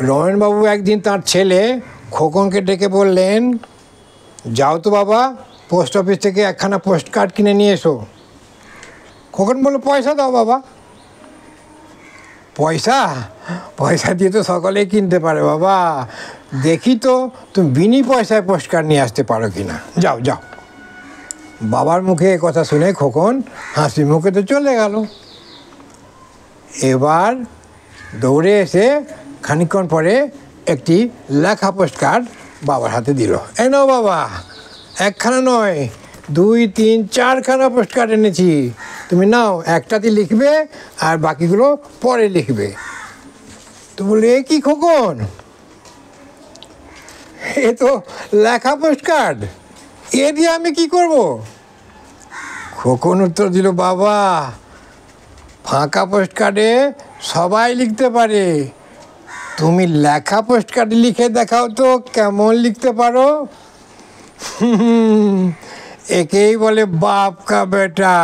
রমেনবাবু একদিন তার ছেলে খোকনকে ডেকে বললেন, যাও তো বাবা, পোস্ট অফিস থেকে একখানা পোস্ট কার্ড কিনে নিয়ে এসো। খোকন বলল, পয়সা দাও বাবা। পয়সা পয়সা দিয়ে তো সকলেই কিনতে পারে বাবা, দেখি তো তুমি বিনি পয়সায় পোস্ট কার্ড নিয়ে আসতে পারো কি না, যাও যাও। বাবার মুখে এ কথা শুনে খোকন হাসি মুখে তো চলে গেল। এবার দৌড়ে এসে খানিকক্ষণ পরে একটি লেখা পোস্ট কার্ড বাবার হাতে দিল। এ নাও বাবা, একখানা নয়, 2, 3, 4খানা পোস্ট কার্ড এনেছি, তুমি নাও, একটাতে লিখবে আর বাকিগুলো পরে লিখবে। তো বলে, এ কি খোকন, এ তো লেখা পোস্ট কার্ড, এ দিয়ে আমি কি করব? খোকন উত্তর দিল, বাবা, ফাঁকা পোস্ট কার্ডে সবাই লিখতে পারে, তুমি লেখা পোস্ট কার্ডে লিখে দেখাও তো কেমন লিখতে পারো। একেই বলে বাপ কা বেটা।